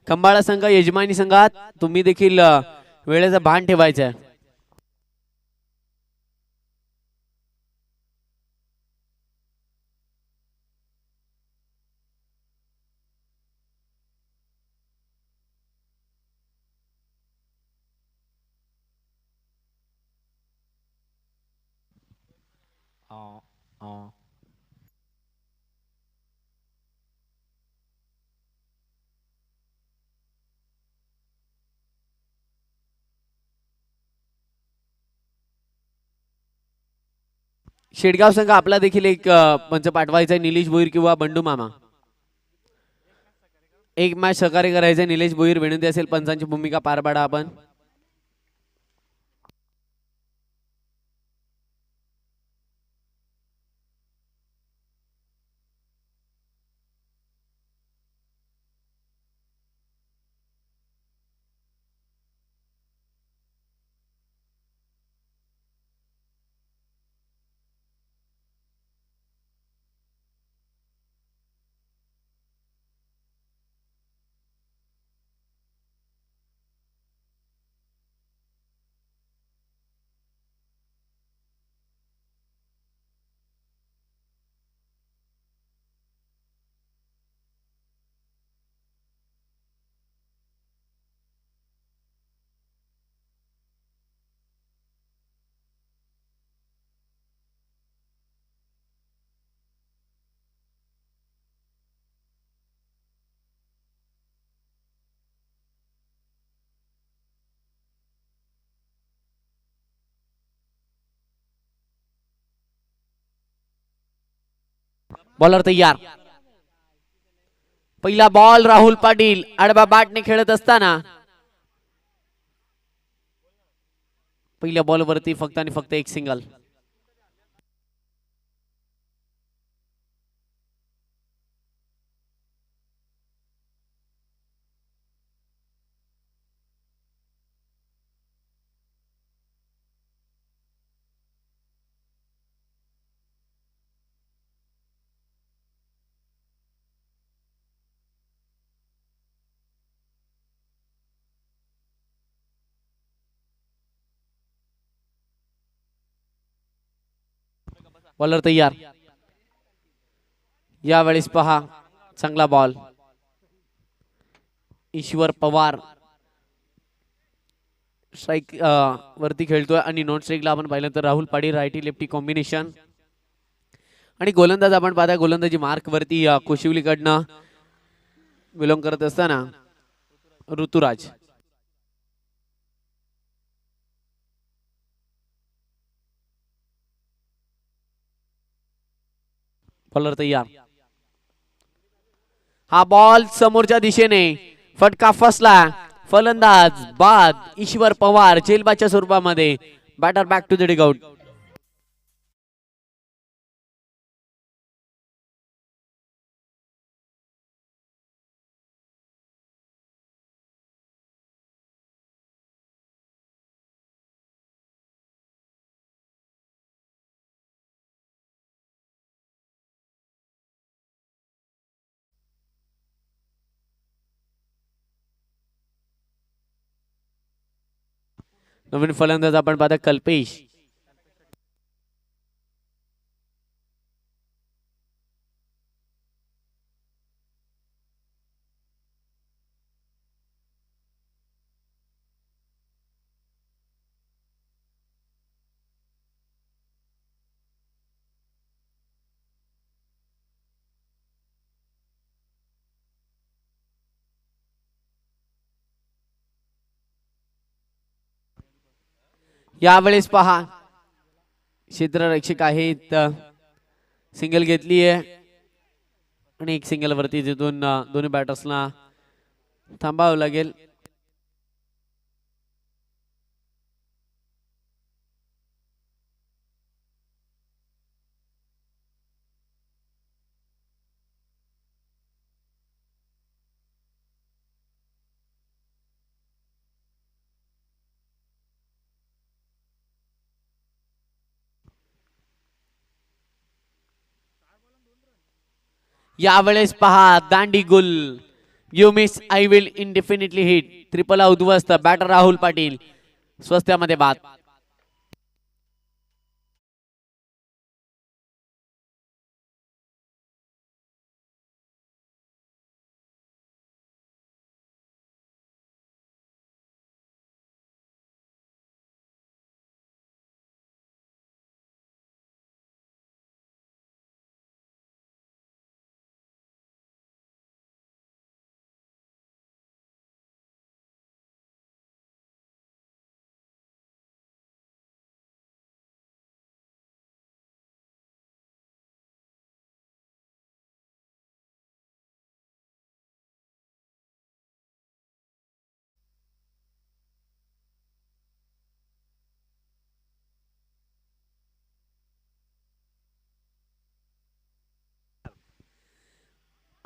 खंबाळा संघ यजमानी संघात तुम्ही देखील वेळेचा भान ठेवायचा आहे. शेडगाव संघ आपला देखील एक पंच पाठवायचा आहे. निलेश भोईर किंवा बंडू मामा. एक मॅच सहकार्य करायचं. निलेश भोईर विनंती असेल पंचांची भूमिका पार पाडा आपण. बॉलर तयार. पहिला बॉल राहुल पाटील आडवा बॅटने खेळत असताना पहिल्या बॉल वरती फक्त आणि फक्त एक सिंगल. बॉलर तयार. यावेळेस पहा चांगला बॉल. ईश्वर पवार स्ट्राईक वरती खेळतोय आणि नॉन स्ट्राईकला आपण पाहिलं तर Rahul Patil righty lefty combination. आणि गोलंदाज आपण पाहता गोलंदाजी मार्क वरती कोशिवलीकडनं बिलॉंग करत असताना ऋतुराज. बॉलर तयार. हा बॉल समोरच्या दिशेने फटका फसला. फलंदाज बाद. ईश्वर पवार झेलबाच्या स्वरूपामध्ये. Batter back to the dugout. नवीन फलंदाज आपण पाहता कल्पेश. यावेळेस पहा क्षेत्ररक्षक आहेत. सिंगल घेतली आहे आणि एक सिंगल वरती जिथून दोन्ही बॅटर्सना थांबावं लागेल. यावेळेस पहा दांडी गुल you miss I will indefinitely hit. Triple उद्ध्वस्त. बॅटर राहुल पाटील स्वस्त्यामध्ये बाद.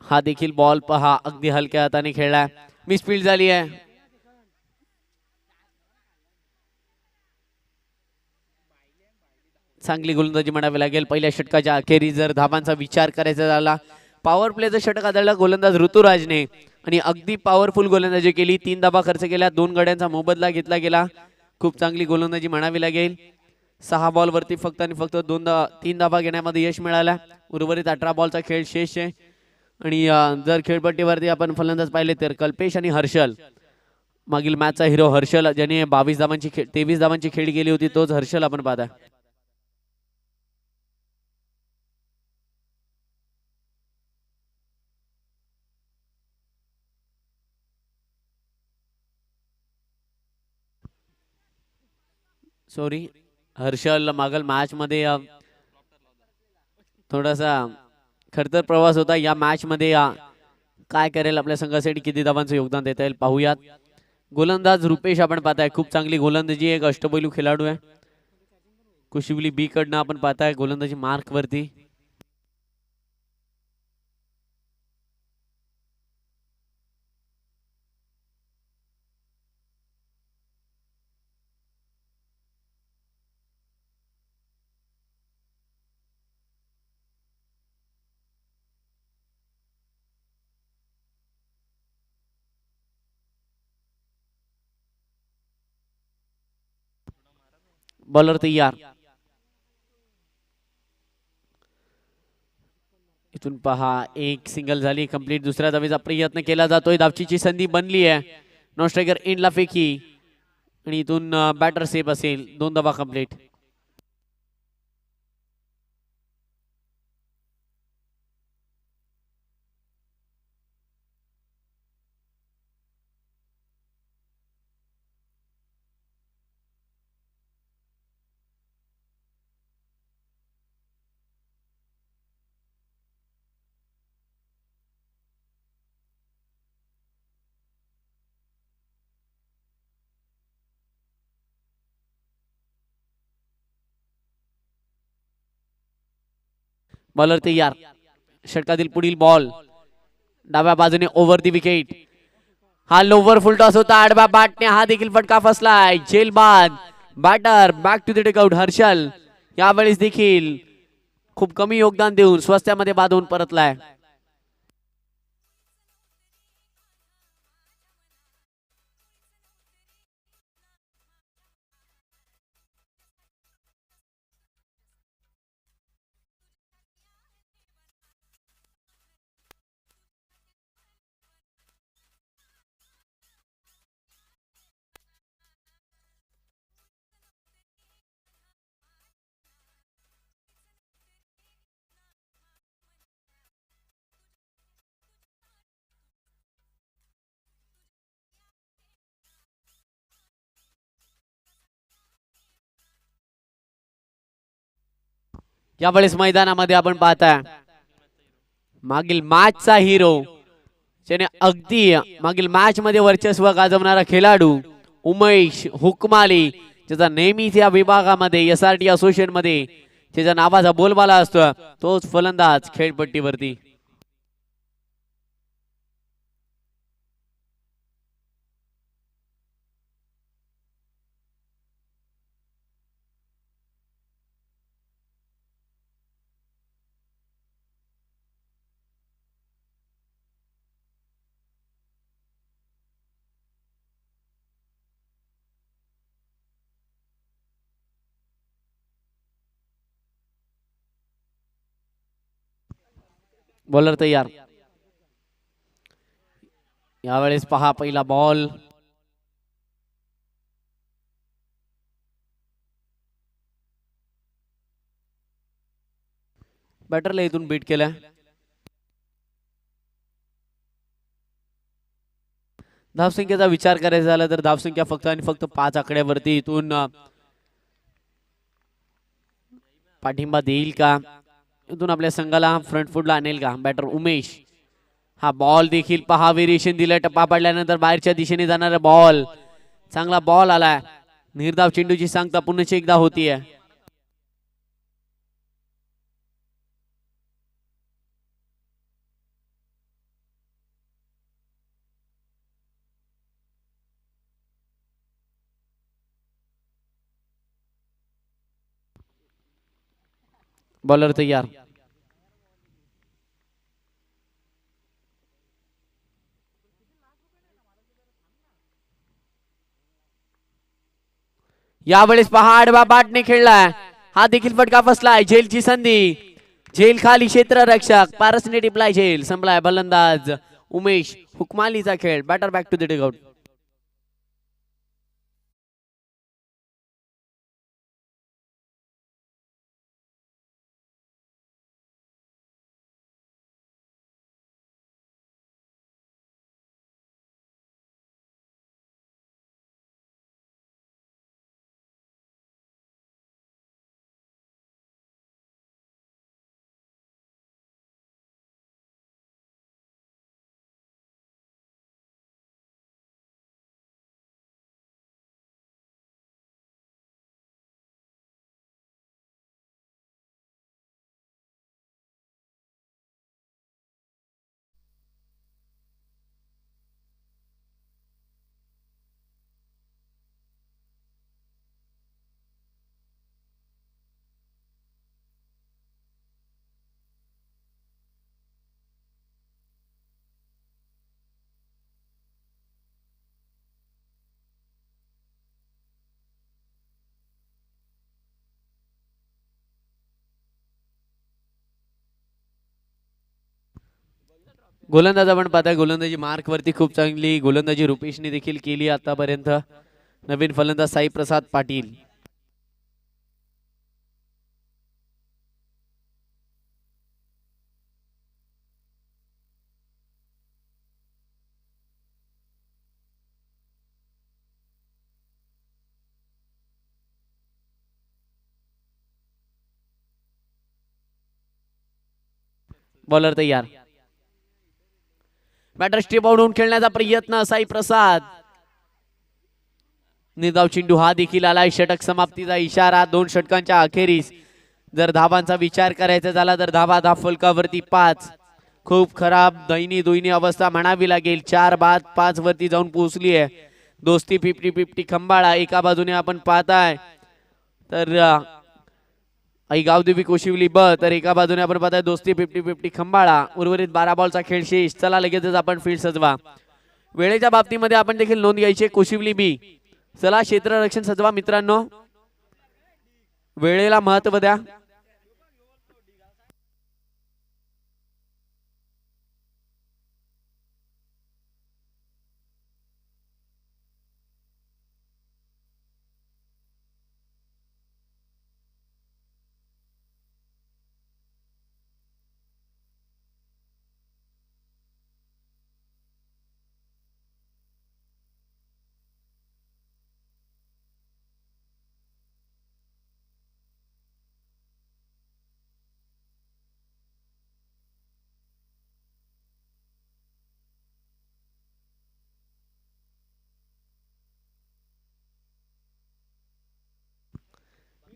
हा देखील बॉल पहा अगदी हलक्या हाताने खेळलाय. मिसफील्ड झाली आहे. चांगली गोलंदाजी म्हणावी लागेल. पहिल्या षटकाच्या अखेरी जर धाबांचा विचार करायचा झाला, पॉवर प्लेचं षटक आदळला गोलंदाज ऋतुराजने आणि अगदी पॉवरफुल गोलंदाजी केली. 3 धाबा खर्च केल्या. 2 गड्यांचा मोबदला घेतला गेला. खूप चांगली गोलंदाजी म्हणावी लागेल. 6 बॉल वरती फक्त आणि फक्त 3 धाबा घेण्यामध्ये यश मिळालं. उर्वरित 18 बॉलचा खेळ शेष आहे. आणि जर खेळपट्टीवरती आपण फलंदाज पाहिले तर कल्पेश आणि हर्षल. मागील मॅचचा हिरो हर्षल ज्याने 23 धावांची खेळी केली होती, तोच हर्षल आपण पाहता. सॉरी, हर्षल मागील मॅच मध्ये थोडासा खडतर प्रवास होता. या मॅच मध्ये काय करेल, आपल्या संघासाठी किती धावांचं योगदान देता येईल पाहूयात. गोलंदाज रुपेश आपण पाहताय, खूप चांगली गोलंदाजी. एक अष्टपैलू खेळाडू आहे. कुशिवली बी कडनं आपण पाहताय गोलंदाजी मार्क वरती. बॉलर तयार. इथून पहा एक सिंगल झाली कंप्लीट. दुसऱ्या धावेचा प्रयत्न केला जातोय. धावचीची संधी बनली आहे. नॉन स्ट्रायकर एंडला फेकी आणि इथून बॅटर सेफ असेल. 2 धावा कंप्लीट. बॉलर तयार. षटकातील पुढील बॉल डाव्या बाजूने ओव्हर दी विकेट. हा लोवर फुल टॉस होता. आडव्या बॅटने हा देखील फटका फसलाय. झेल बाद. Batter back to the dugout. Harshal यावेळेस देखील खूप कमी योगदान देऊन स्वस्त्यामध्ये बाद होऊन परतलाय. यावेळेस मैदानामध्ये आपण पाहताय मागील मॅचचा हिरो, ज्याने अगदी मागील मॅच मध्ये वर्चस्व गाजवणारा खेळाडू उमेश हुकमाली, ज्याचा नेहमीच या विभागामध्ये SRT असोसिएशन मध्ये त्याच्या नावाचा बोलबाला असतो, तोच फलंदाज खेळपट्टीवरती. बॉलर तयार. यावेळेस पहा पहिला बॉल. बॅटरला इथून बीट केलाय. धावसंख्येचा विचार करायचा झाला तर धावसंख्या फक्त आणि फक्त 5 आकड्यावरती इथून पाठिंबा देईल का, इथून आपल्या संघाला फ्रंट फूटला आणेल का बॅटर उमेश. हा बॉल देखील पहा व्हेरिएशन दिलं. टप्पा पडल्यानंतर बाहेरच्या दिशेने जाणारा बॉल. चांगला बॉल आलाय. निर्धाव चेंडूची सांगता पुन्हा एकदा होतीये. बॉलर तयार. यावेळेस पहा आडवा बाटने खेळलाय. हा देखील फटका फसलाय. झेलची संधी. झेल खाली क्षेत्ररक्षक पारसने टिपलाय झेल. संपलाय फलंदाज उमेश. हुकमालीचा खेळ. Batter back to the dugout. गोलंदाज आपण पाहताय. गोलंदाजी मार्क वरती खूप चांगली गोलंदाजी रुपेशने देखील केली आतापर्यंत. नवीन फलंदाज साई प्रसाद पाटील. बॉलर तयार. बॅटर स्ट्रीप आउट होऊन खेळण्याचा प्रयत्न साई प्रसाद. निर्धाव चेंडू हा देखील आलाय. षटक समाप्तीचा इशारा. 2 षटकांच्या अखेरीस जर धावांचा विचार करायचा झाला तर धावा फलकावरती 5. खूप खराब दयनीय अवस्था म्हणावी लागेल. 4 बाद 5 वरती जाऊन पोहोचली आहे. दोस्ती 50-50 खंबाळा. एका बाजूने आपण पाहताय तर आई गावदेवी कोशिवली ब, तर एका बाजूने आपण पाहताय दोस्ती 50-50 खंबाळा. उर्वरित 12 बॉलचा खेळ शेष. चला लगेचच आपण फील्ड सजवा. वेळेच्या बाबतीमध्ये आपण देखील नोंद घ्यायची. कोशिवली बी, चला क्षेत्ररक्षण सजवा मित्रांनो. वेळेला महत्व द्या.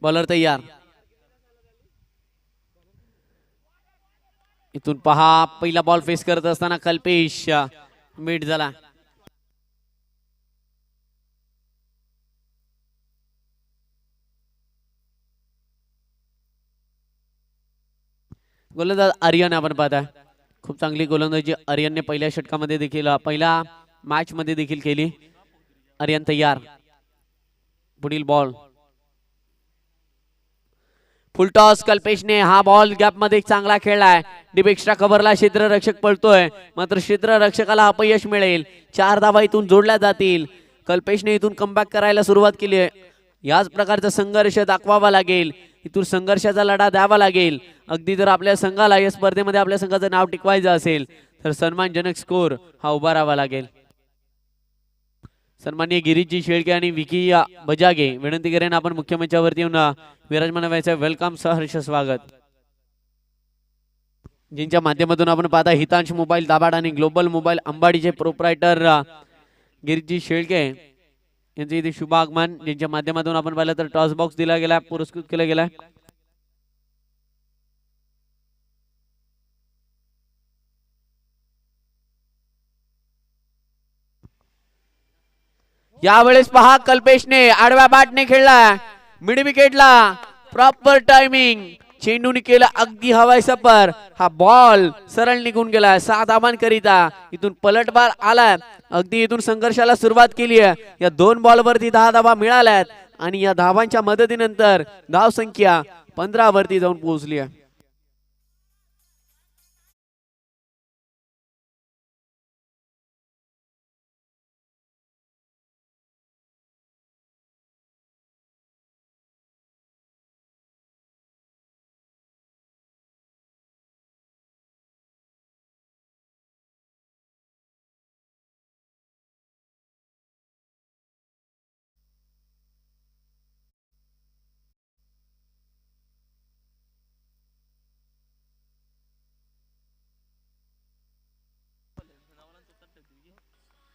बॉलर तयार. इथून पहा पहिला बॉल फेस करत असताना कल्पेश मिड झाला. गोलंदाज आर्यन आपण पाहताय. खूप चांगली गोलंदाजी आर्यनने पहिल्या षटकामध्ये देखील पहिल्या मॅच मध्ये देखील केली. आर्यन तयार. पुढील बॉल. फुलटॉस कल्पेशने हा बॉल गॅप मध्ये चांगला खेळलाय. डीप एक्स्ट्रा कव्हरला क्षेत्ररक्षक पळतोय, मात्र क्षेत्ररक्षकाला अपयश मिळेल. 4 धावा इथून जोडल्या जातील. कल्पेशने इथून कमबॅक करायला सुरुवात केली आहे. याच प्रकारचा संघर्ष दाखवावा लागेल. इथून संघर्षाचा लढा द्यावा लागेल. अगदी जर आपल्या संघाला या स्पर्धेमध्ये आपल्या संघाचं नाव टिकवायचं असेल तर सन्मानजनक स्कोर हा उभारावा लागेल. सन्माननीय गिरीशजी शेळके आणि विकी बजागे विनंती करेन आपण मुख्य मंचावरती येऊन विराजमान व्हायचं. वेलकम सहर्ष स्वागत. जिंच्या माध्यमातून आपण पाहता हितांश मोबाईल दाभाड आणि global mobile अंबाडीचे proprietor Girishji Shelke यांचे इथे शुभ आगमन. ज्यांच्या माध्यमातून आपण पाहिलं तर टॉस बॉक्स दिला गेला, पुरस्कृत केला गेला. यावेळेस पहा कल्पेशने आडव्या बॅटने खेळला, मिड विकेटला प्रॉपर टायमिंग, चेंडूने केला अगदी हवाई सफर. हा बॉल सरळ निघून गेला 6 धावांकरिता. इथून पलटवार आला, अगदी इथून संघर्षाला सुरुवात केली आहे. या 2 बॉलवरती 10 धावा मिळाल्यात आणि या धावांच्या मदतीनंतर धाव संख्या 15 वरती जाऊन पोहोचली आहे.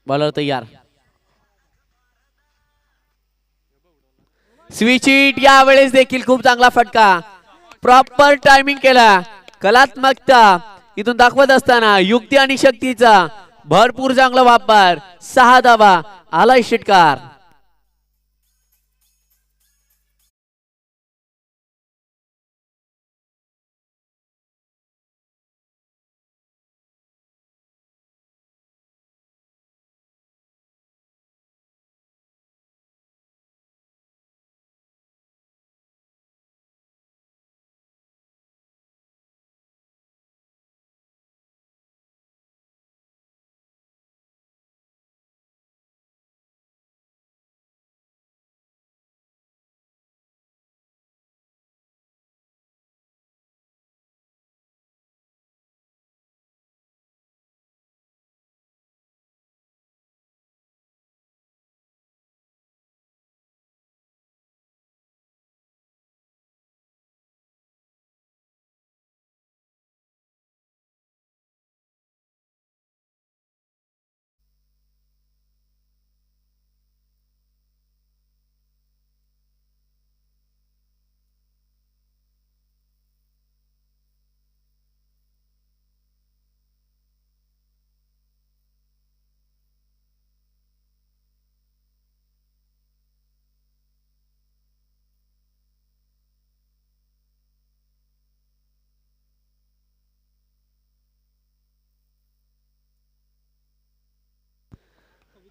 बॉलर तयार. स्विच हिट यावेळेस देखील खूप चांगला फटका, प्रॉपर टायमिंग केला. कलात्मकता इथून दाखवत असताना युक्ती आणि शक्तीचा भरपूर चांगला वापर. 6 धावा आलाय षटकार.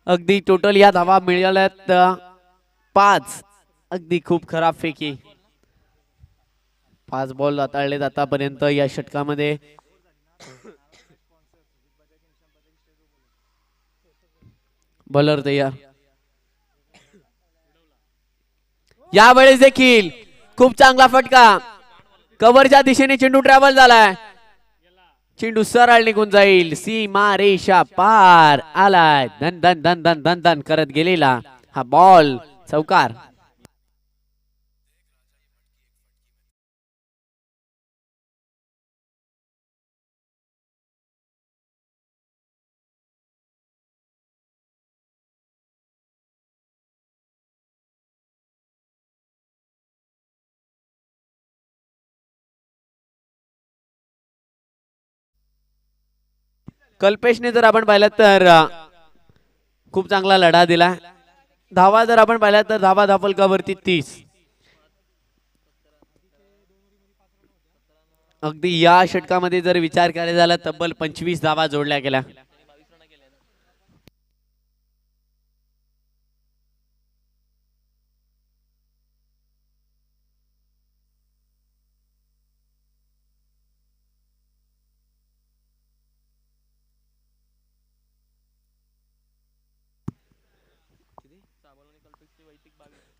अगदी टोटल या धावा मिळाल्यात 5. अगदी खूप खराब फेकी. 5 बॉल हाताळलेत आतापर्यंत या षटकामध्ये. बॉलर तयार. यावेळेस देखील खूप चांगला फटका, कव्हरच्या दिशेने चेंडू ट्रॅव्हल झालाय. चेंडू सरळ निघून जाईल, सीमा रेषा पार आलाय. धन धन धन धन धन धन करत गेलेला हा बॉल चौकार. कल्पेशने जर आपण पाहिलं तर खूप चांगला लढा दिला. धावा जर आपण पाहिल्या तर धावा धाफलकावरती 30. अगदी या षटकामध्ये जर विचार करायचा झाला तब्बल 25 धावा जोडल्या गेल्या.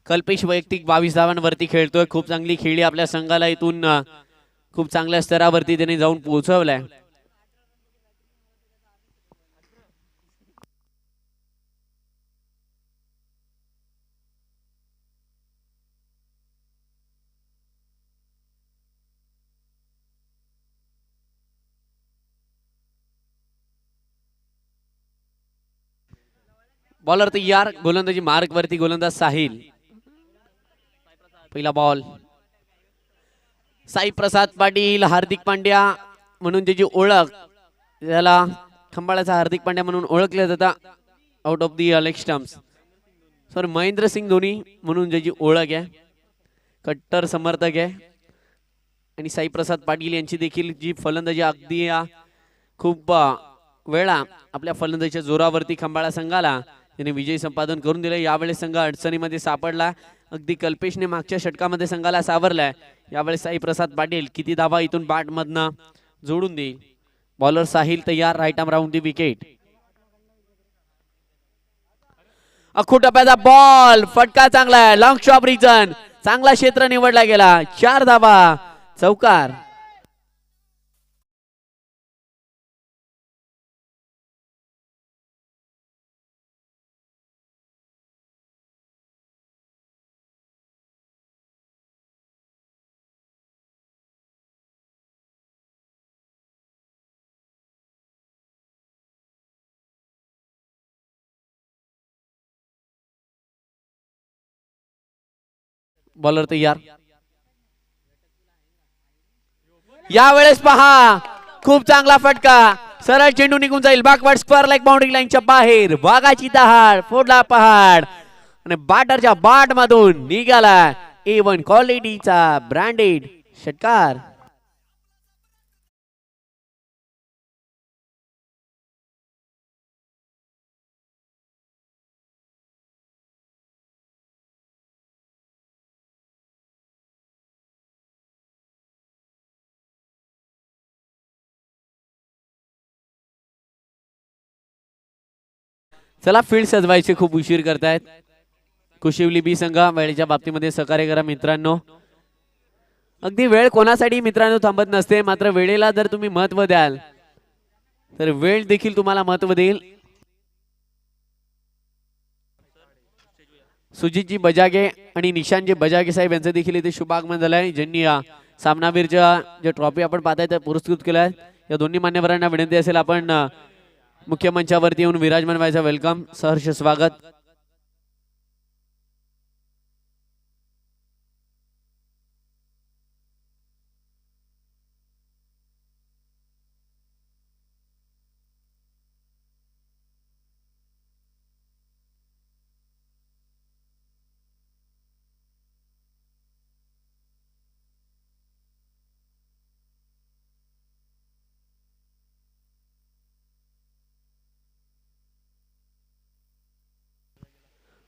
कल्पेश वैयक्तिक 22 धावांवरती खेळतोय. खूप चांगली खेळली आपल्या संघाला, इथून खूप चांगल्या स्तरावरती त्याने जाऊन पोहोचवलंय. बॉलर तयार, गोलंदाजी मार्क वरती गोलंदाज साहिल. पहिला बॉल. साई प्रसाद पाटील, हार्दिक पांड्या म्हणून त्याची ओळख, त्याला खंबाळ्याचा हार्दिक पांड्या म्हणून ओळखले जातात. Out of the leg stumps. Sorry, Mahendra Singh Dhoni म्हणून ज्याची ओळख आहे, कट्टर समर्थक आहे. आणि साई प्रसाद पाटील यांची देखील जी फलंदाजी अगदी खूप वेळा आपल्या फलंदाजीच्या जोरावरती खंबाळा संघाला त्याने विजय संपादन करून दिले. यावेळेस संघ अडचणीमध्ये सापडला. अगदी कल्पेशने मागच्या षटकामध्ये संघाला सावरलाय. यावेळेस साई प्रसाद पाटील किती धावा इथून बॅट मधनं जोडून देईल. बॉलर साहिल तयार, right arm round the wicket. अख्खू टप्प्याचा बॉल, फटका चांगला आहे, लॉंग शॉप रिजन, चांगला क्षेत्र निवडला गेला. 4 धावा, चौकार. बॉलर तयार. यावेळेस पहा, खूप चांगला फटका, सरळ चेंडू निघून जाईल बॅकवर्ड स्क्वेअर लेग बाउंड्री लाईनच्या बाहेर. वाघाची दहाड, फोडला पहाड आणि बॅटरच्या बाट मधून निघाला A1 क्वालिटीचा ब्रँडेड षटकार. चला, फील्ड सजवायचे खूप उशीर करतायत. कुशिवली बी संघ वेळेच्या बाबतीमध्ये सहकार्य करा मित्रांनो. अगदी वेळ कोणासाठी मित्रांनो थांबत नसते, मात्र वेळेला जर तुम्ही महत्व द्याल तर वेळ देखील तुम्हाला महत्व देईल. सुजितजी बजागे आणि निशांतजी बजागे साहेब यांचं देखील इथे शुभागमन झालंय, ज्यांनी सामनावीरच्या जे ट्रॉफी आपण पाहताय त्या पुरस्कृत केल्या. या दोन्ही मान्यवरांना विनंती असेल आपण मुख्य मंचावरती येऊन विराजमान व्हायचं. वेलकम, सहर्ष स्वागत.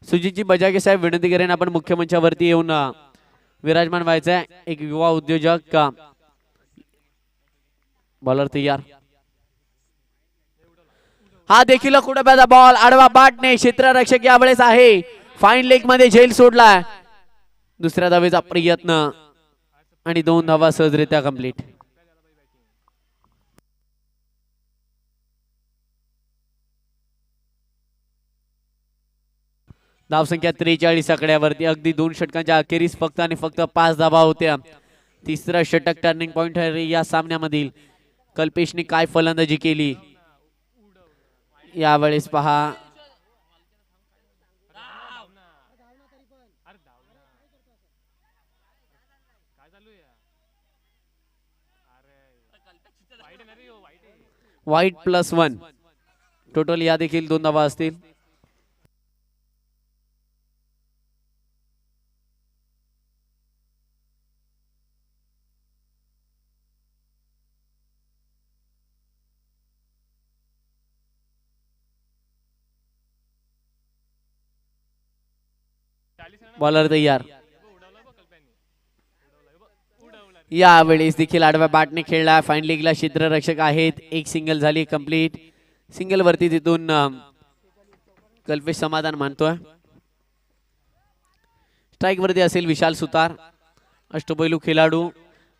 सुजितजी बजागे साहेब विनंती करेन आपण मुख्य मंचावरती येऊन विराजमान व्हायचं आहे. एक युवा उद्योजक. बॉलर तयार. हा देखील कुठं बॉल, आडवा बाटने, क्षेत्ररक्षक यावेळेस आहे. फाईन लेग मध्ये झेल सोडला. दुसऱ्या धावेचा प्रयत्न आणि 2 धावा सहजरित्या कंप्लीट. धावसंख्या 43 आकड्यावरती. अगदी 2 षटकांच्या अखेरीस फक्त आणि फक्त 5 धावा होत्या. तिसरा षटक टर्निंग पॉइंट आहे या सामन्यामधील. कल्पेशने काय फलंदाजी केली यावेळेस पहा. वाईट +1 टोटल, या देखील 2 धावा असतील. बॉलर तयार. यावेळेस देखील आडव्या बॅटने खेळला. फाईन लेगला क्षेत्ररक्षक आहेत. एक सिंगल झाली कंप्लीट. सिंगल वरती तिथून कल्पेश समाधान मानतोय. स्ट्राईक वरती असेल विशाल सुतार, अष्टपैलू खेळाडू.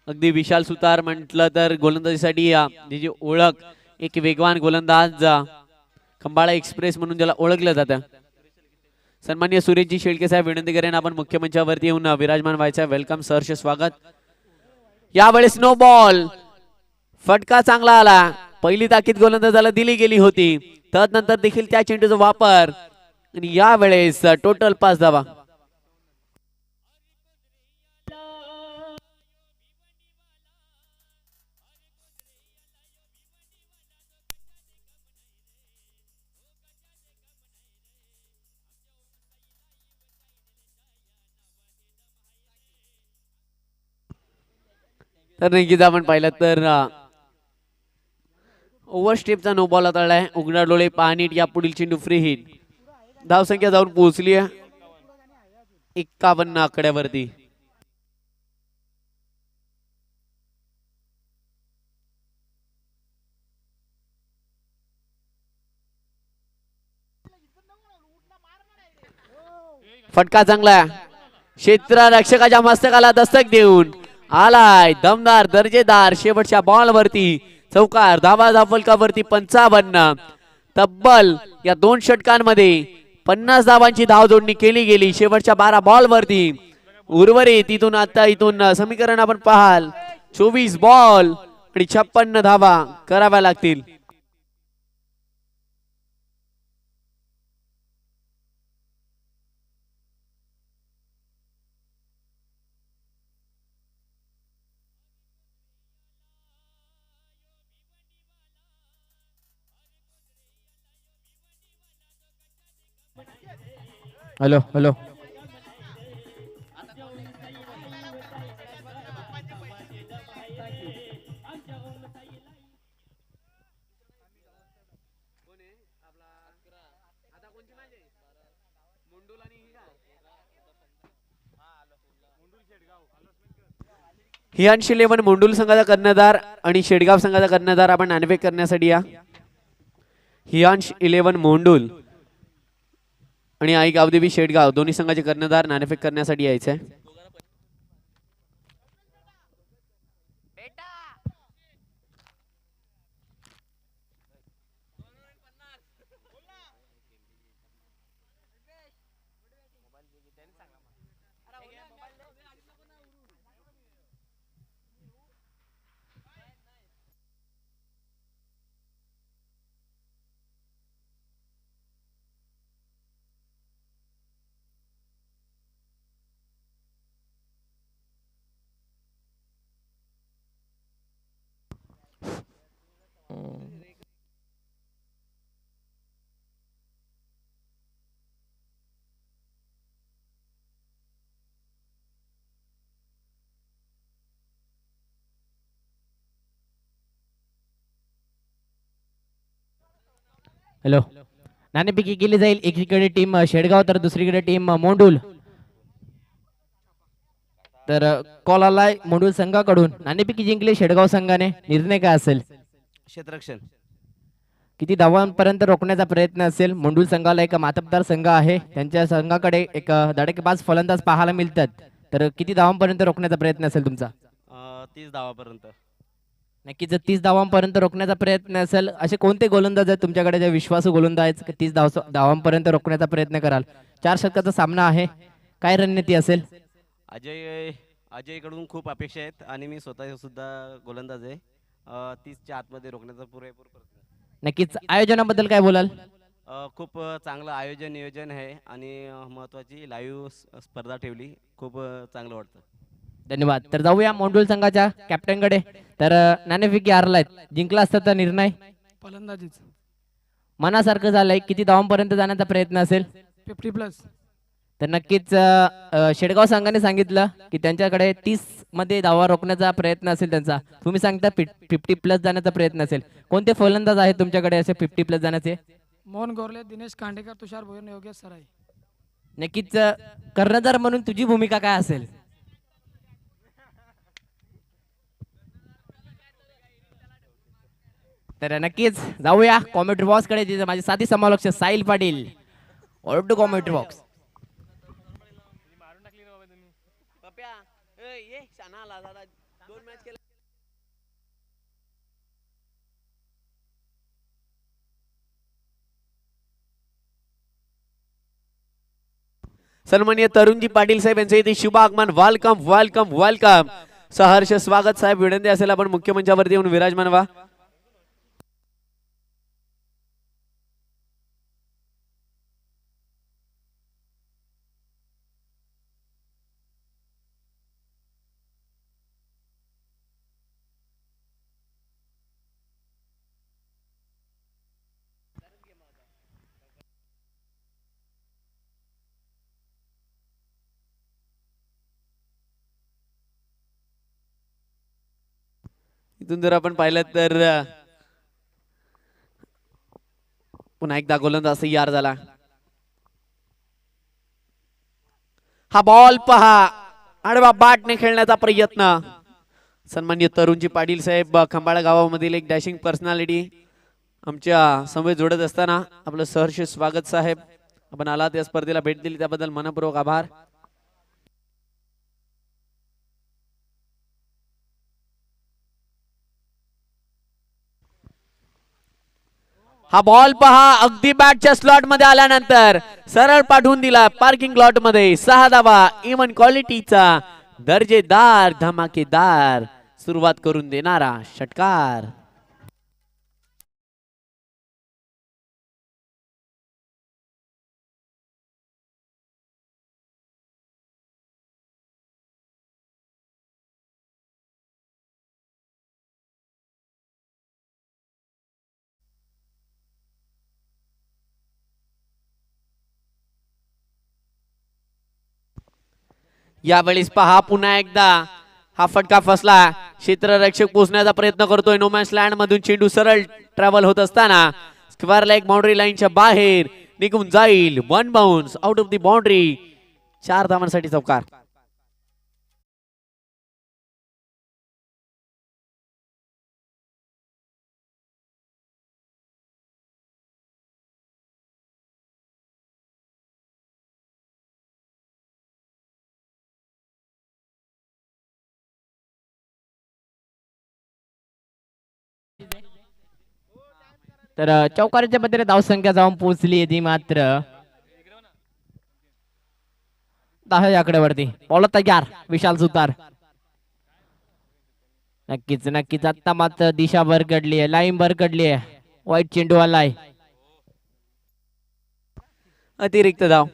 अगदी विशाल सुतार म्हटलं तर गोलंदाजीसाठी जी ओळख, एक वेगवान गोलंदाज, खंबाळा एक्सप्रेस म्हणून ज्याला ओळखलं जातं. सन्माननीय सुरेशजी शेळके साहेब विनंती करेन आपण मुख्य मंचावरती येऊन विराजमान व्हायचं. वेलकम सहर्ष स्वागत. यावेळेस नो बॉल, फटका चांगला आला. पहिली ताकीद गोलंदाजाला दिली गेली होती, तदनंतर देखील त्या चेंडूचा वापर आणि यावेळेस टोटल 5 धावा. तर नक्कीच आपण पाहिलं तर ओव्हर स्टेपचा नो बॉल हाताळलाय. उघडा डोळे पाणी या पुढील चेंडू फ्री हिट. धावसंख्या जाऊन पोहोचली आहे 51 आकड्यावरती. फटका चांगला, क्षेत्ररक्षकाच्या मस्तकाला दस्तक देऊन आलाय दमदार दर्जेदार शेवटच्या बॉल वरती चौकार. धावा धावफलकावरती 55. तब्बल या 2 षटकांमध्ये 50 धावांची धाव जोडणी केली गेली शेवटच्या 12 बॉल वरती. उर्वरित इथून आता इथून समीकरण आपण पाहाल 24 बॉल आणि 56 धावा कराव्या लागतील. हॅलो हॅलो हियांश 11 मोंडूल संघाचा कर्णधार आणि शेडगाव संघाचा कर्णधार आपण नाणेफेक करण्यासाठी या. हियांश 11 मोंडूल आणि आई गावदेवी शेडगाव दोन्ही संघाचे कर्णधार नाणेफेक करण्यासाठी यायचे आहे. हॅलो नाणेफेकी केली जाईल. एकीकडे टीम शेडगाव तर दुसरीकडे टीम मोंडूल. तर कॉल आलाय मोंडूल संघाकडून. नाणेफेकी जिंकली शेडगाव संघाने. निर्णय काय असेल? क्षेत्ररक्षण. किती धावांपर्यंत रोखण्याचा प्रयत्न असेल? मोंडूल संघाला एक मातबदार संघ आहे, त्यांच्या संघाकडे एक धडाकेबाज फलंदाज पाहायला मिळतात. तर किती धावांपर्यंत रोखण्याचा प्रयत्न असेल तुमचा? 30 धावापर्यंत. नक्कीच 30 धावांपर्यंत रोखण्याचा प्रयत्न असेल. असे कोणते गोलंदाज आहेत तुमच्याकडे जे विश्वासू गोलंदाज आहेत 30 धावांपर्यंत रोखण्याचा प्रयत्न कराल? 4 षटकाचा सामना आहे, काय रणनीती असेल? अजयकडून खूप अपेक्षा आहेत आणि मी स्वतः सुद्धा गोलंदाज आहे. 30च्या आतमध्ये रोखण्याचा पुरेपूर प्रयत्न. नक्कीच आयोजनाबद्दल काय बोलाल? खूप चांगलं आयोजन नियोजन आहे आणि महत्त्वाची लाईव्ह स्पर्धा ठेवली. खूप चांगलं वाटतं. धन्यवाद. तर जाऊया मोंडूल संघाच्या कॅप्टनकडे. तर नाणेफेकी हारलायत, जिंकला असता तर निर्णय फलंदाजीच मनासारखं झालंय. किती धावांपर्यंत जाण्याचा प्रयत्न असेल? 50+. तर नक्कीच शेडगाव संघाने सांगितलं की त्यांच्याकडे 30 मध्ये धावा रोखण्याचा प्रयत्न असेल त्यांचा. तुम्ही सांगता 50+ जाण्याचा प्रयत्न असेल. कोणते फलंदाज आहेत तुमच्याकडे असे 50+ जाण्याचे? मोहन गोरले, दिनेश खांडेकर, तुषार भोयर, योगेश सराई. नक्कीच कर्णधार म्हणून तुझी भूमिका काय असेल? तर नक्कीच जाऊया कॉमेंट्री बॉक्स कडे, जिथे माझे साथी समालोचक Sahil Patil. All to commentary box. सन्माननीय तरुणजी पाटील साहेब यांचे इथे शुभ आगमन. Welcome welcome welcome. सहर्ष स्वागत साहेब. विनंती असेल आपण मुख्य मंचावरती येऊन विराजमान व्हा. इथून जर आपण पाहिलं तर पुन्हा एकदा गोलंदाज तयार झाला. हा बॉल पहा. आडवा बाटने खेळण्याचा प्रयत्न. सन्माननीय तरुणजी पाटील साहेब खंबाळा गावामधील एक डॅशिंग पर्सनॅलिटी आमच्या समवेत जोडत असताना आपलं सहर्ष स्वागत साहेब. आपण आलात या स्पर्धेला भेट दिली त्याबद्दल मनपूर्वक आभार. हा बॉल पहा. अगदी बॅटच्या स्लॉट मध्ये आल्यानंतर सरळ पाठवून दिला पार्किंग लॉट मध्ये. 6 धावा. इवन क्वालिटीचा दर्जेदार धमाकेदार सुरुवात करून देणारा षटकार. यावेळेस पहा पुन्हा एकदा हा फटका फसला. क्षेत्ररक्षक पोहोचण्याचा प्रयत्न करतोय. नोमॅन्स लँड मधून चेंडू सरळ ट्रॅव्हल होत असताना स्क्वेअर लेग बाउंड्री लाईनच्या बाहेर निघून जाईल. 1 bounce out of the boundary. 4 धावांसाठी चौकार. तर चौकारीच्या बद्दल धावसंख्या जाऊन पोहोचली ती मात्र 10 या आकड्यावरती. बॉल तयार विशाल सुतार. नक्कीच नक्कीच आता मात्र दिशा भरकडली आहे. लाईन भरकडली आहे. वाईट चेंडू आलाय. अतिरिक्त धाव.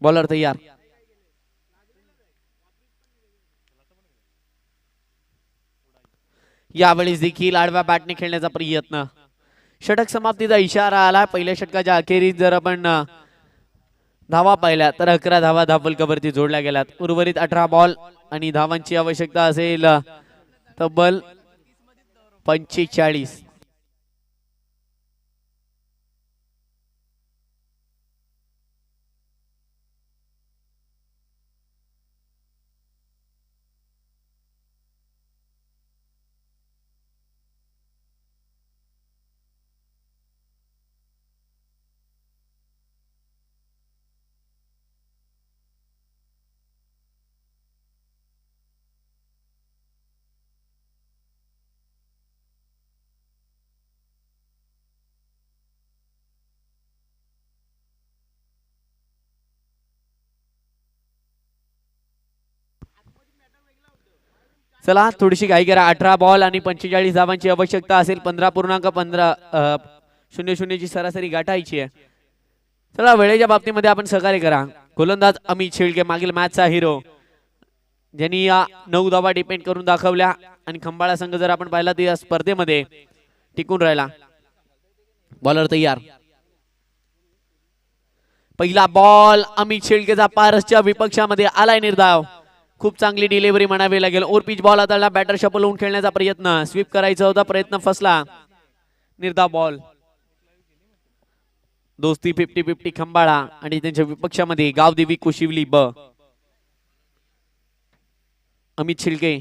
बॉलर तयार. यावेळेस देखील आडव्या बॅटने खेळण्याचा प्रयत्न. षटक समाप्तीचा इशारा आला. पहिल्या षटकाच्या अखेरीस जर आपण धावा पाहिल्या तर 11 धावा धावफलकावरती जोडल्या गेल्यात. उर्वरित 18 बॉल आणि धावांची आवश्यकता असेल तब्बल 45. चला थोडीशी घाई करा. 18 बॉल आणि 45 धावांची आवश्यकता असेल. 15.15 ची सरासरी गाठायची आहे. चला वेळेच्या बाबतीमध्ये आपण सहकार्य करा. गोलंदाज अमित शेळके मागील मॅचचा हिरो ज्यांनी या 9 धावा डिपेंड करून दाखवल्या आणि खंबाळा संघ जर आपण पाहिला तर या स्पर्धेमध्ये टिकून राहिला. बॉलर तयार. पहिला बॉल अमित शेळकेचा पारसच्या विपक्षामध्ये आलाय निर्धाव. खूप चांगली डिलिव्हरी म्हणावी लागेल. ओर पिच बॉल हाताळला. बॅटर शपल होऊन खेळण्याचा प्रयत्न. स्वीप करायचा होता प्रयत्न फसला. निर्धाव बॉल. दोस्ती 50-50 खंबाळा आणि त्यांच्या विपक्षामध्ये गावदेवी कोशिवली ब. अमित शेळके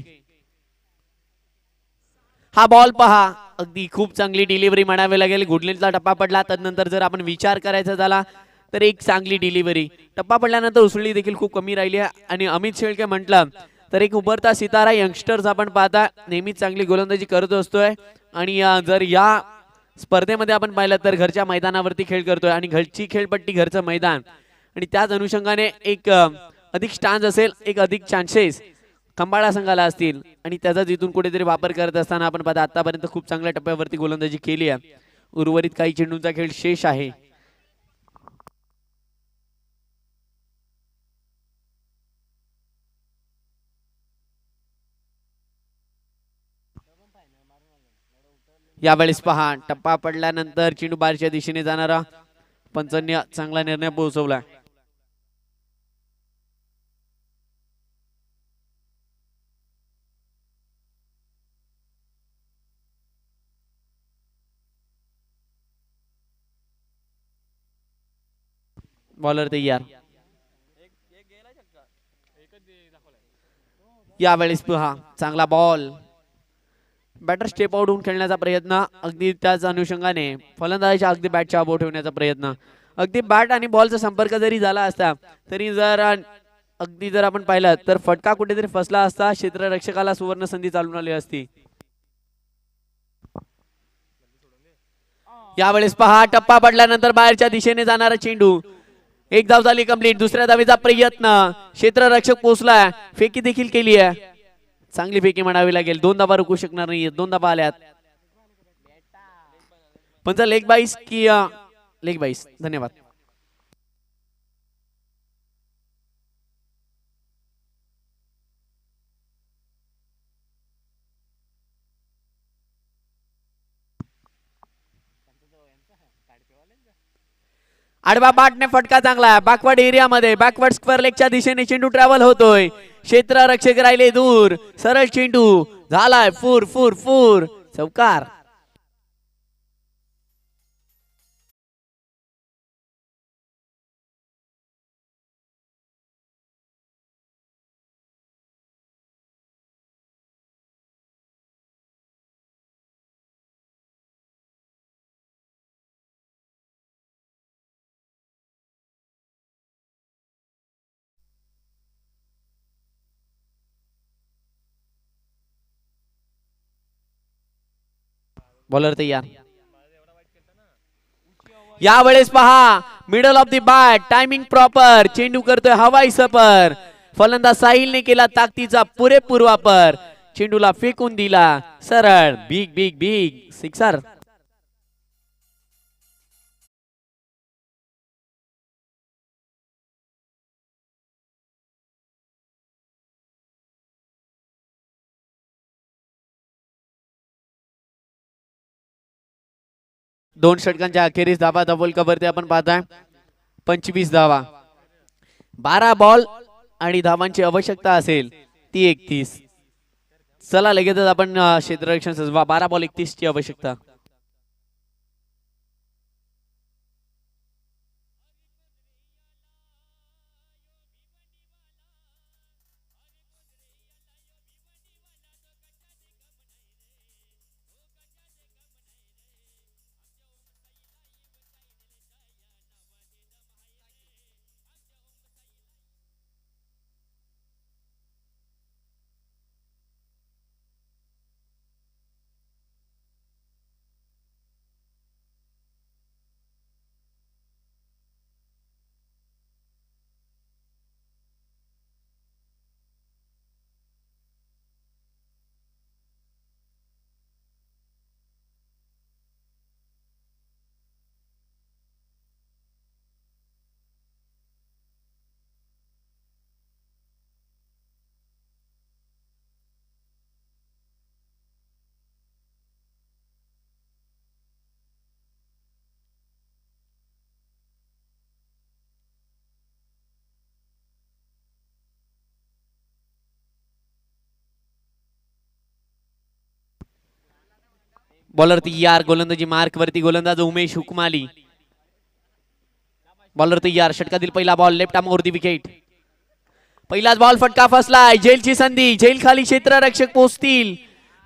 हा बॉल पहा, अगदी खूप चांगली डिलिव्हरी म्हणावी लागेल. गुडलेटला टप्पा पडला, तदनंतर जर आपण विचार करायचा झाला तर एक चांगली डिलिव्हरी. टप्पा पडल्यानंतर उसळी देखील खूप कमी राहिली आहे. आणि अमित शेळके म्हटलं तर एक उभरता सितारा यंगस्टर्स आपण पाहता नेहमीच चांगली गोलंदाजी करत असतोय. आणि जर या स्पर्धेमध्ये आपण पाहिलं तर घरच्या मैदानावरती खेळ करतोय आणि घरची खेळपट्टी घरचं मैदान आणि त्याच अनुषंगाने एक अधिक स्टान्स असेल, एक अधिक चान्सेस खंबाळा संघाला असतील आणि त्याचा जिथून कुठेतरी वापर करत असताना आपण पाहता आतापर्यंत खूप चांगल्या टप्प्यावरती गोलंदाजी केली आहे. उर्वरित काही चेंडूंचा खेळ शेष आहे. यावेळेस पहा, टप्पा पडल्यानंतर चेंडू बाहेरच्या दिशेने जाणारा पंचांनी चांगला निर्णय पोहोचवला. बॉलर तयार. यावेळेस पहा, चांगला बॉल. बॅटर स्टेप आउट होऊन खेळण्याचा प्रयत्न, अगदी त्याच अनुषंगाने फलंदाजाच्या अगदी बॅटच्या अबोव ठेवण्याचा प्रयत्न. अगदी बॅट आणि बॉलचा संपर्क जरी झाला असता तरी जर अगदी जर आपण पाहिलं तर फटका कुठेतरी फसला असता, क्षेत्ररक्षकाला सुवर्ण संधी चालून आली असती. यावेळेस पहा, टप्पा पडल्यानंतर बाहेरच्या दिशेने जाणारा चेंडू. एक धाव झाली कंप्लीट. दुसऱ्या धावेचा प्रयत्न, क्षेत्ररक्षक पोहोचलाय, फेकी देखील केली आहे. चांगली फेकी म्हणावी लागेल. 2 धावा रोखू शकणार नाही. 2 धावा आल्यात. पंच लेग बाईस की लेग बाईस. धन्यवाद. आडवा बाटने फटका चांगला. बॅकवर्ड एरियामध्ये, बॅकवर्ड स्क्वेअर लेगच्या दिशेने चेंडू ट्रॅव्हल होतोय. क्षेत्ररक्षक राहिले दूर. सरळ चेंडू झालाय फूर फूर फूर. चौकार. बॉलर तयार. यावेळेस पहा, middle of the bat, timing proper. चेंडू करतोय हवाई सफर. फलंदाज साहिलने केला ताकदीचा पुरेपूर वापर. चेंडूला फेकून दिला सरळ. Big big big sixer. दोन षटकांच्या अखेरीस धावा दाबोलकावरती आपण पाहताय 25 धावा. 12 बॉल आणि धावांची आवश्यकता असेल ती 31. चला लगेचच आपण क्षेत्ररक्षण सजवा. 12 बॉल 31 ची आवश्यकता. बॉलर तयार. गोलंदाजी मार्क वरती गोलंदाज उमेश हुकमाली. बॉलर तयार. षटकातील पहिला ball left arm over the wicket. पहिलाच बॉल फटका फसलाय. झेलची संधी. झेल खाली क्षेत्ररक्षक पोहोचतील.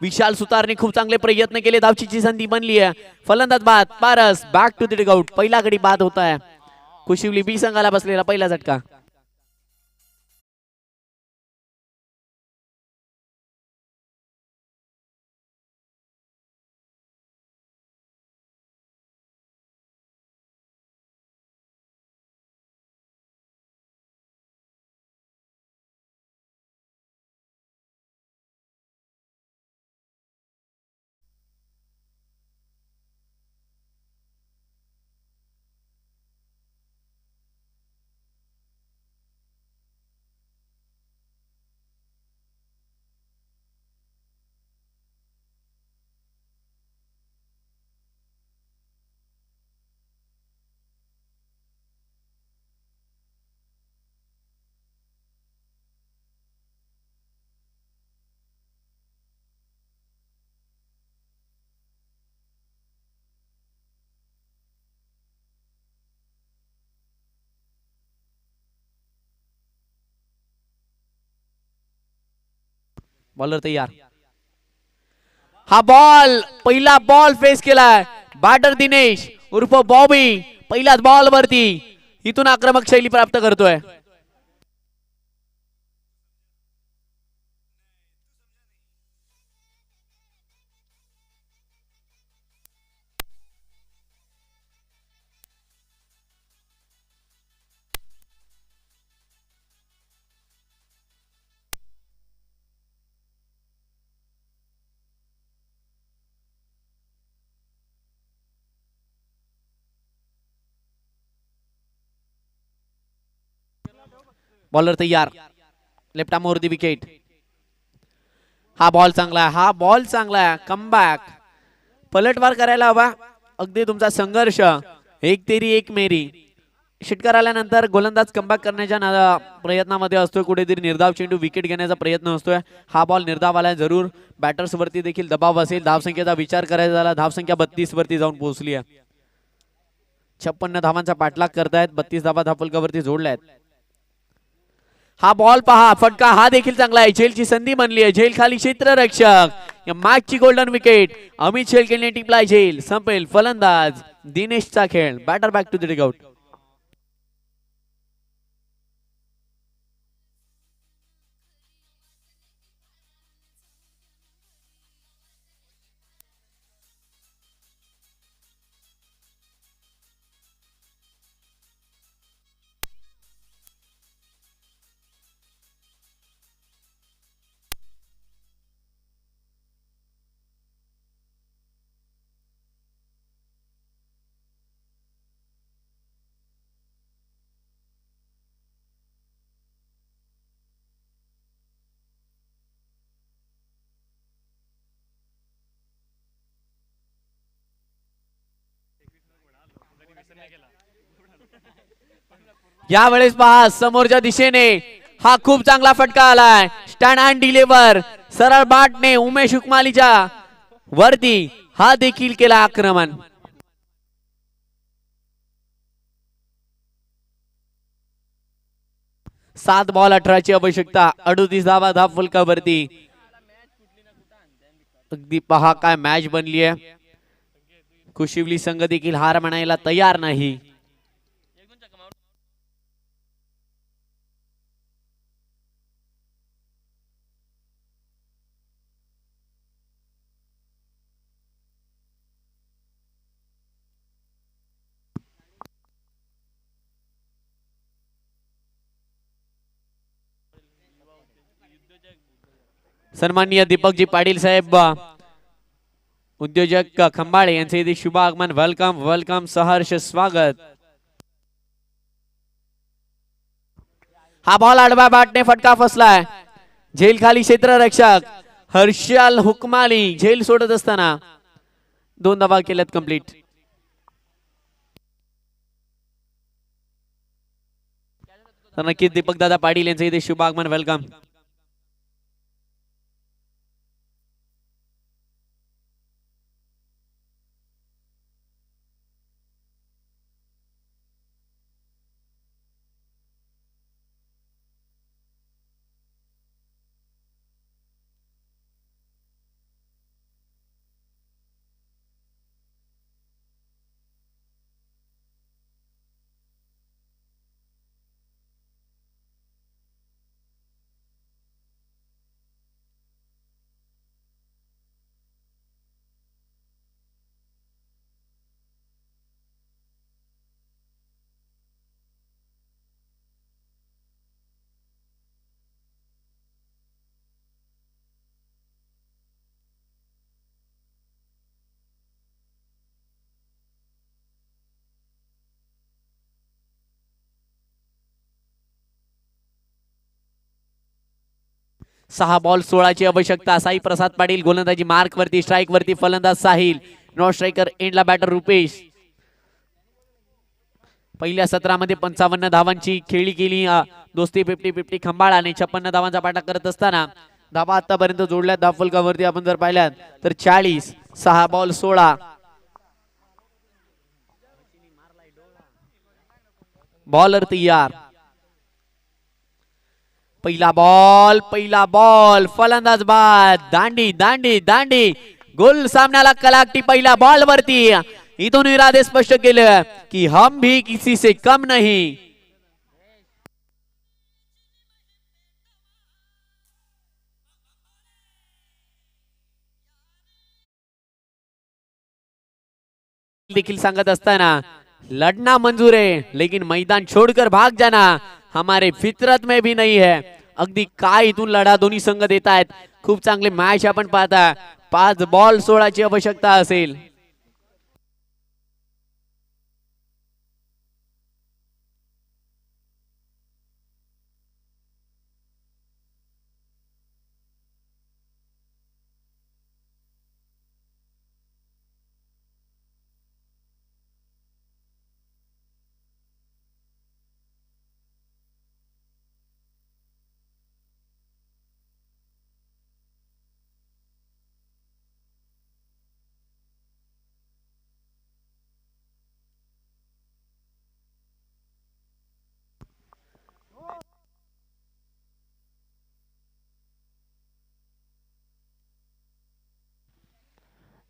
विशाल सुतारने खूप चांगले प्रयत्न केले, धावचीची संधी बनली आहे. फलंदाज बाद, पारस बॅक टू द डिगआउट. पहिला गडी बाद होत आहे. कुशिवली बी संघाला बसलेला पहिला झटका. बॉलर तयार. हा बॉल, पहिला बॉल फेस केलाय. बॅटर दिनेश उर्फ बॉबी पहिल्याच बॉल वरती इथून आक्रमक शैली प्राप्त करतोय. बॉलर तयार. लेफ्ट आर्म वरती विकेट. हा बॉल चांगला आहे, हा बॉल चांगला आहे. कमबॅक, पलटवार करायला हवा. अगदी तुमचा संघर्ष. एक तेरी एक मेरी. षटकार आल्यानंतर गोलंदाज कमबॅक करण्याच्या प्रयत्नामध्ये असतोय. कुठेतरी निर्धाव चेंडू विकेट घेण्याचा प्रयत्न असतोय. हा बॉल निर्धाव आला जरूर. बॅटर्स वरती देखील दबाव असेल. धावसंख्येचा विचार करायचा झाला, धावसंख्या 32 वरती जाऊन पोहोचली आहे. 56 धावांचा पाठलाग करतायत. 32 धावा धावफलकावरती जोडल्यात. हा बॉल पहा, फटका हा देखील चांगला आहे. झेलची संधी बनली आहे. झेल खाली क्षेत्ररक्षक. या मॅचची गोल्डन विकेट. अमित शेळकेने टिपलाय झेल. संपेल फलंदाज दिनेशचा खेळ. Batter back to the dugout. यावेळेस पहा, समोरच्या दिशेने हा खूप चांगला फटका आलाय. स्टँड अँड डिलिव्हर सरळ बाटने उमेश हुकमालीच्या वरती हा देखील केला आक्रमण. सात बॉल 18ची आवश्यकता. 38 धावा धावफलकावरती. अगदी पहा काय मॅच बनली आहे. कुशिवली संघ देखील हार म्हणायला तयार नाही. सन्माननीय दीपकजी पाटील साहेब, उद्योजक खंबाळे यांचे इथे शुभ आगमन. वेलकम वेलकम, सहर्ष स्वागत. हा बॉल आडव्या बॅटने फटका फसलाय. झेल खाली क्षेत्ररक्षक हर्षल हुकमाली झेल सोडत असताना 2 धावा केल्यात कंप्लीट. तर नक्कीच दीपक दादा पाटील यांचे इथे शुभ आगमन. वेलकम. 6 बॉल 16ची आवश्यकता. साई प्रसाद पाटील गोलंदाजी मार्क वरती, स्ट्राईक वरती फलंदाज साहिल, नॉन स्ट्रायकर एंडला बॅटर रुपेश. पहिल्या सत्रामध्ये 55 धावांची खेळी केली दोस्ती 50-50 खंबाळा आणि 56 धावांचा पाठा करत असताना धावा आतापर्यंत जोडल्या धाव फलकावरती आपण जर पाहिल्यात तर 40. 6 बॉल 16. बॉलर तयार. पहिला बॉल फलंदाज बाद. दांडी दांडी दांडी गोल सामन्याला कलाकटी पहिल्या बॉल वरती. इथून इरादे स्पष्ट केले की हम भी किसी से कम नहीं. देखील सांगत असताना लढना मंजूर है लेकिन मैदान छोड़कर भाग जाना हमारे फितरत में भी नहीं है. अगदी काय इथून लढा दोन्ही संघ देत आहेत. खूप चांगले मॅच आपण पाहता. 5 बॉल 16ची आवश्यकता असेल.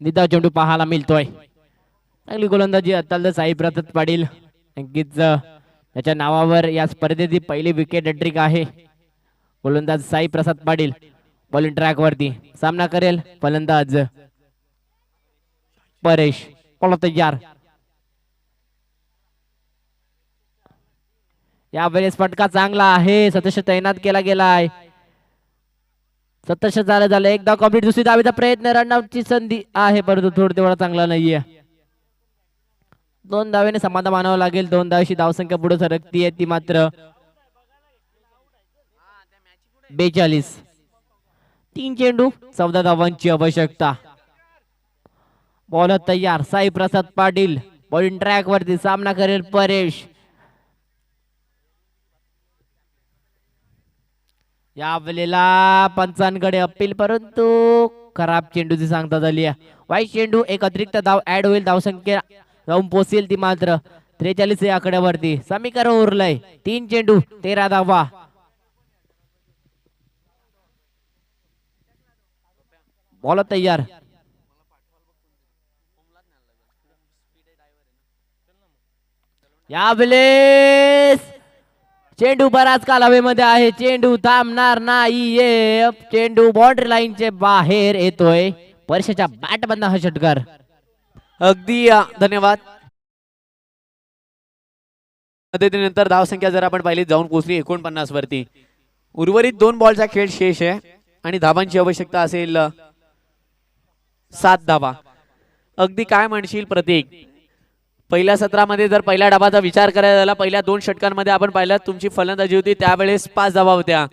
निदा चेंडू पाहायला मिळतोय. चांगली गोलंदाजी अत्तल साई प्रसाद पाटील. नक्कीच त्याच्या नावावर या स्पर्धेची पहिली विकेट हॅट्रिक आहे. गोलंदाज साई प्रसाद पाटील बॉलिंग ट्रॅक वरती सामना करेल फलंदाज परेश. बॉल तयार. यावेळेस फटका चांगला आहे. सतश तैनात केला गेलाय. सतश झालं एकदा कम्प्लीट. दुसरी धावेचा प्रयत्न. रनआउटची संधी आहे परंतु थोडं तेवढा चांगला नाहीये. 2 धावेने समाधान मानावं लागेल. 2 धावेची धावसंख्या पुढे सरकतीये ती मात्र 42. 3 चेंडू 14 धावांची आवश्यकता. बॉल तयार. साई प्रसाद पाटील बॉलिंग ट्रॅक वरती सामना करेल परेश. या वेळेला पंचांकडे अपील परंतु खराब चेंडूची सांगता झाली आहे. वाईट चेंडू. एक अतिरिक्त धाव ऍड होईल. धावसंख्या जाऊन पोहोचेल ती मात्र 43 या आकड्यावरती. समीकरण उरलंय 3 चेंडू 13 धावा. बॉल तयार. यावेळेस चेंडू बराच काल हवेमध्ये आहे. चेंडू थांबणार नाहीये. चेंडू बाउंड्री लाईनचे बाहेर येतोय. वर्षाच्या बॅट बंद हा षटकार. अगदी धन्यवाद. नंतर धावसंख्या जर आपण पाहिली जाऊन पोहोचली 49 वरती. उर्वरित 2 बॉलचा खेळ शेष आहे आणि धावांची आवश्यकता असेल 7 धावा. अगदी काय म्हणशील प्रतीक. पहिल्या सत्रामध्ये जर पहिल्या डावाचा विचार करायला झाला पहिल्या 2 षटकांमध्ये आपण पाहिलं तुमची फलंदाजी होती त्यावेळेस 5 धावा होत्या.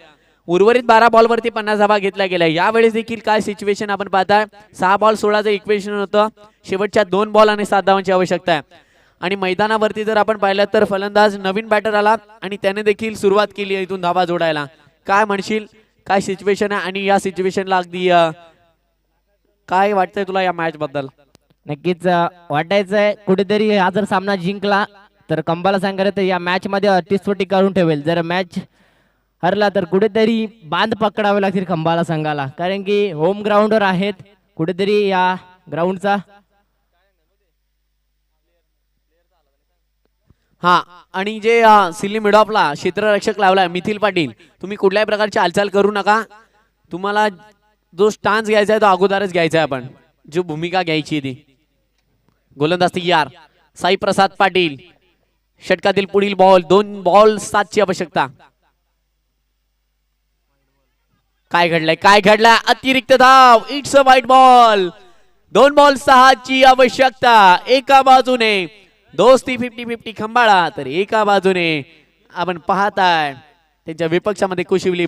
उर्वरित 12 बॉलवरती 50 धावा घेतल्या गेल्या. यावेळेस देखील काय सिच्युएशन आपण पाहताय. 6 बॉल 16चं इक्वेशन होतं. शेवटच्या 2 बॉल आणि 7 धावांची आवश्यकता आहे. आणि मैदानावरती जर आपण पाहिलं तर फलंदाज नवीन बॅटर आला आणि त्याने देखील सुरुवात केली इथून धावा जोडायला. काय म्हणशील काय सिच्युएशन आहे आणि या सिच्युएशनला अगदी काय वाटतंय तुला या मॅच बद्दल. नक्कीच वाटायचंय कुठेतरी हा जर सामना जिंकला तर कंबाला सांगायला तर या मॅच मध्ये 38 काढून ठेवेल. जर मॅच हरला तर कुठेतरी बांध पकडावे लागतील खंबाला संघाला. कारण की होम ग्राउंडवर आहेत. कुठेतरी या ग्राउंडचा हा आणि जे सिल्ली मिडॉपला क्षेत्ररक्षक लावलाय मिथिल पाटील तुम्ही कुठल्याही प्रकारची हालचाल करू नका. तुम्हाला जो स्टान्स घ्यायचा आहे तो अगोदरच घ्यायचा आहे. आपण जो भूमिका घ्यायची ती. गोलंदाज तयार. साई प्रसाद पाटील. षटकातील पुढील बॉल 2 बॉल 7ची आवश्यकता. काय घडलंय अतिरिक्त धाव. इट्स अ वाईट बॉल. 2 बॉल 6ची आवश्यकता. एका बाजूने दोस्ती 50-50 खंबाळा तर एका बाजूने आपण पाहताय त्यांच्या विपक्षामध्ये कुशिवली.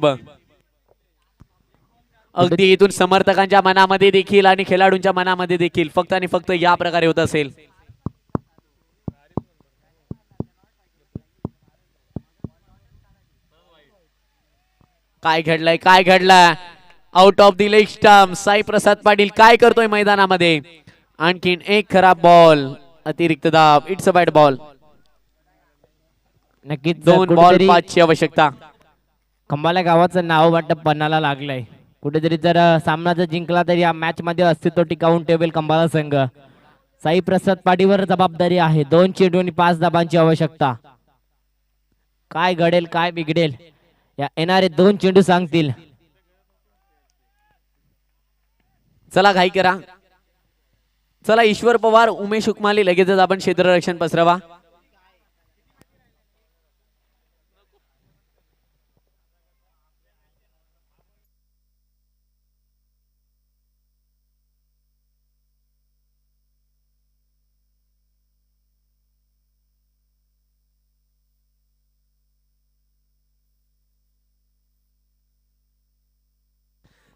अगदी इथून समर्थकांच्या मनामध्ये देखील आणि खेळाडूंच्या मनामध्ये देखील फक्त आणि फक्त या प्रकारे होत असेल. काय घडलंय काय घडलंय out of the leg stump. Sai Prasad Patil काय करतोय मैदानामध्ये. आणखीन एक खराब बॉल, अतिरिक्त दाब. It's a bat ball. नक्कीच 2 बॉल कुठेतरी 5 ची आवश्यकता. खंबाला गावाचं नाव वाटप पणाला लागलंय. कुठेतरी जर सामना जर जिंकला तर या मॅच मध्ये अस्तित्व टिकावून ठेवेल खंबाला संघ. साई प्रसाद पाटीवर जबाबदारी आहे. 2 चेंडू आणि 5 धाबांची आवश्यकता. काय घडेल काय बिघडेल या येणारे 2 चेंडू सांगतील. चला घाई करा. चला ईश्वर पवार, उमेश उकमाले लगेचच आपण क्षेत्ररक्षण पसरवा.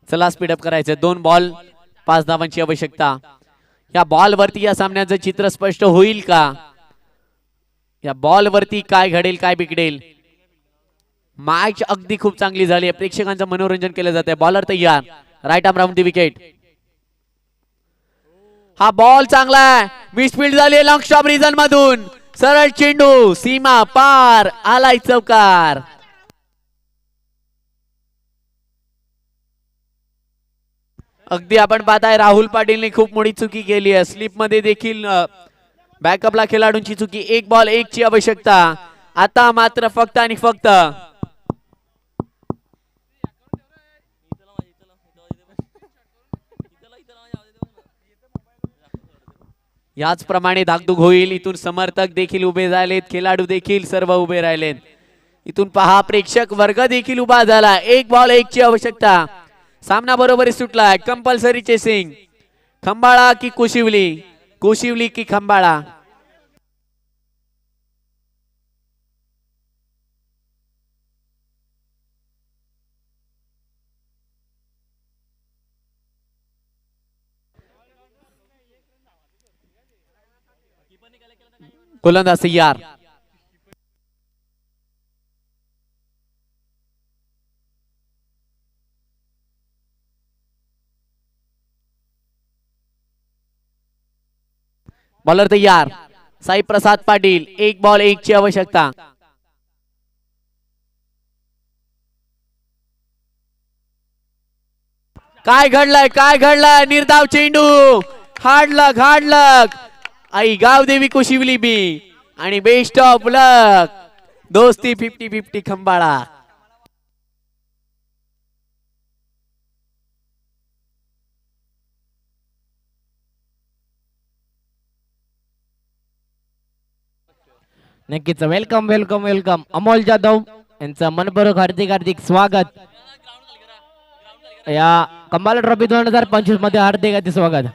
चला स्पीडअप करायचं. 2 बॉल 5 धावांची आवश्यकता. या बॉल वरती या सामन्याचं चित्र स्पष्ट होईल का. या बॉल वरती काय घडेल काय बिघडेल. मॅच अगदी खूप चांगली झाली. प्रेक्षकांचं मनोरंजन केलं जात आहे. बॉलर तयार. Right arm round the wicket. हा बॉल चांगला आहे. मिसफील्ड झाली लॉंग स्टॉप रिजन मधून. सरळ चेंडू सीमा पार आलाय चौकार. अगदी आपण पाहताय राहुल पाटीलने खूप मोठी चुकी केली आहे. स्लिप मध्ये देखील बॅकअपला खेळाडूंची चुकी. 1 बॉल 1 ची आवश्यकता. आता मात्र फक्त आणि फक्त याचप्रमाणे धाकधूक होईल. इथून समर्थक देखील उभे झालेत, खेळाडू देखील सर्व उभे राहिलेत. इथून पहा प्रेक्षक वर्ग देखील उभा झाला. 1 बॉल 1 ची आवश्यकता. सामना बरोबरी सुटलाय. Compulsory chasing. खंबाळा की कोशिवली, कोशिवली की खंबाळा. गोलंदाज तयार. बॉलर तयार. साई प्रसाद पाटील. 1 बॉल 1 ची आवश्यकता. काय घडलंय काय घडलंय. निर्धाव चेंडू. हार्ड लक हार्ड लक. आई गावदेवी कोशिवली बी आणि बेस्ट ऑफ लक. दोस्ती 50-50 खंबाळा. नक्कीच welcome welcome welcome. Amol Jadhav यांचं मनपूर्वक हार्दिक हार्दिक स्वागत. या खंबाला ट्रॉफी 2025 मध्ये हार्दिक हार्दिक स्वागत.